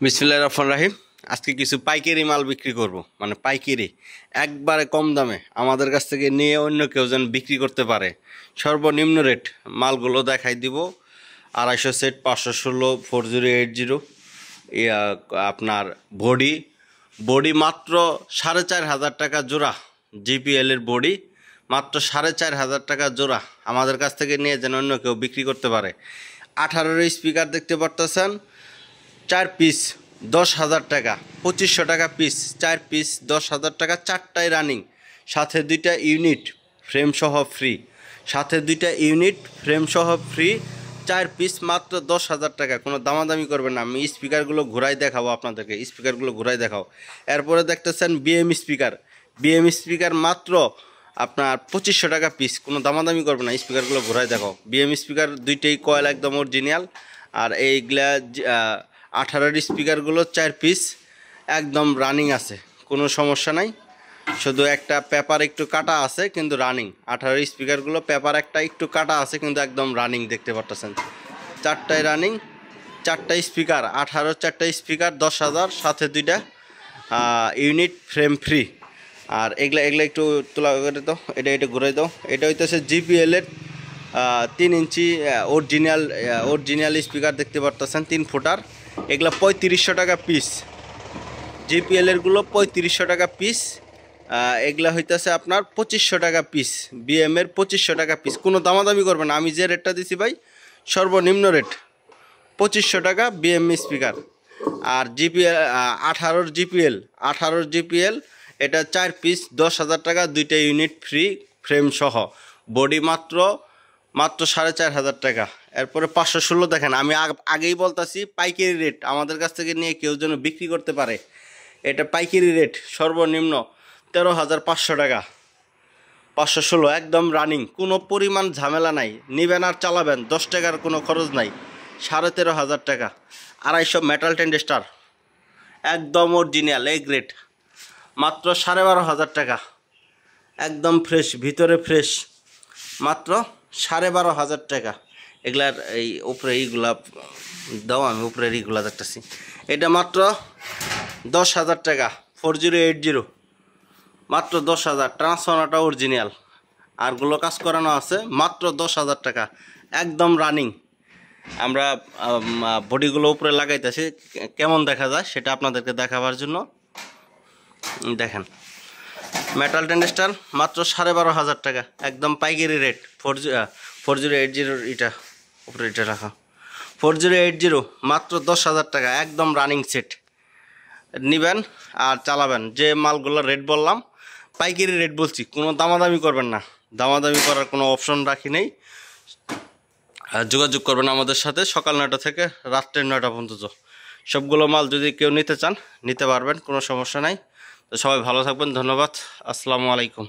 বিসমিল্লাহির রহমানির রহিম। আজকে কিছু পাইকারি মাল বিক্রি করব, মানে পাইকারি একবারে কম দামে আমাদের কাছ থেকে নিয়ে অন্য কেউ যেন বিক্রি করতে পারে। সর্বনিম্ন রেট মালগুলো দেখাই দিব। 250 সেট, 516, 4080, আপনার বডি বডি মাত্র 4500 টাকা জোড়া। জিপিএলের বডি মাত্র 4500 টাকা জোড়া আমাদের কাছ থেকে নিয়ে যেন অন্য কেউ বিক্রি করতে পারে। 18 স্পিকার দেখতে পারতেছেন, 4 পিস 10,000 টাকা, 2500 টাকা পিস। 4 পিস 10,000 টাকা, 4টাই রানিং, সাথে 2টা ইউনিট ফ্রেম সহ ফ্রি, সাথে 2টা ইউনিট ফ্রেম সহ ফ্রি। 4 পিস মাত্র 10,000 টাকা, কোনো দামাদামি করবেন না। আমি স্পিকারগুলো ঘুরাই দেখাবো আপনাদেরকে, স্পিকারগুলো ঘুরাই দেখাও। এরপরে দেখতেছেন বিএম স্পিকার মাত্র আপনার 2500 টাকা পিস, কোনো দামাদামি করবে না। স্পিকারগুলো ঘুরাই দেখাও। বিএম স্পিকার 2টেই কয়েল একদম অরিজিনাল। আর এইগুলা 18 স্পিকারগুলো 4 পিস একদম রানিং আছে, কোনো সমস্যা নাই। শুধু একটা পেপার একটু কাটা আছে, কিন্তু রানিং। 18 স্পিকারগুলো পেপার একটা একটু কাটা আছে, কিন্তু একদম রানিং দেখতে পাচ্ছেন। 4টাই রানিং, 4টা স্পিকার 18, 4টা স্পিকার 10,000, সাথে 2টা ইউনিট ফ্রেম ফ্রি। আর এগুলা একটু তোলা করে দাও, এটা ঘুরাই দাও। এটা হইতেছে জিপিএলের 3 ইঞ্চি অরিজিনাল স্পিকার দেখতে পারতেছেন, 3 ফুটার। এগুলা 3500 টাকা পিস। জিপিএলেরগুলো 3500 টাকা পিস। এগুলা হইতেছে আপনার 2500 টাকা পিস। বিএমের 2500 টাকা পিস, কোনো দামাদামি করবেন না। আমি যে রেটটা দিছি ভাই, সর্বনিম্ন রেট 2500 টাকা বিএম স্পিকার। আর জিপিএল 18 জিপিএল এটা 4 পিস 10,000 টাকা, 2টা ইউনিট ফ্রি ফ্রেম সহ। বডি মাত্র 4500 টাকা। এরপরে 516 দেখেন, আমি আগেই বলতাছি পাইকারি রেট আমাদের কাছ থেকে নিয়ে কেউ যেন বিক্রি করতে পারে। এটা পাইকারি রেট, সর্বনিম্ন 13,500 টাকা। 516 একদম রানিং, কোনো পরিমাণ ঝামেলা নাই। নিবেন আর চালাবেন, 10 টাকার কোনো খরচ নাই। 13,500 টাকা। 250 মেটাল টেন্ডেস্টার একদম অরিজিনাল এ গ্রেড, মাত্র 12,500 টাকা। একদম ফ্রেশ, ভিতরে ফ্রেশ, মাত্র 12,500 টাকা। এগুলার এই উপরে এইগুলা দাও, আমি উপরের এইগুলা দেখতেছি। এটা মাত্র 10,000 টাকা। 4080 মাত্র 10,000। ট্রান্সফর্মারটা অরিজিনাল, আরগুলো কাজ করানো আছে, মাত্র 10,000 টাকা। একদম রানিং। আমরা বডিগুলো উপরে লাগাইতেছি, কেমন দেখা যায় সেটা আপনাদেরকে দেখাবার জন্য। দেখেন, মেটাল টেন্ডেস্টার মাত্র 12,500 টাকা, একদম পাইকারি রেট। 4080 এটা উপরে এটা রাখা, 4080 মাত্র 10,000 টাকা, একদম রানিং সেট। নিবেন আর চালাবেন। যে মালগুলো রেট বললাম পাইকারি রেট বলছি, কোনো দামাদামি করবেন না। দামাদামি করার কোনো অপশন রাখি নেই। যোগাযোগ করবেন আমাদের সাথে সকাল 9টা থেকে রাত্রে 9টা পর্যন্ত। সবগুলো মাল যদি কেউ নিতে চান নিতে পারবেন, কোনো সমস্যা নাই। তো সবাই ভালো থাকবেন, ধন্যবাদ, আসসালামু আলাইকুম।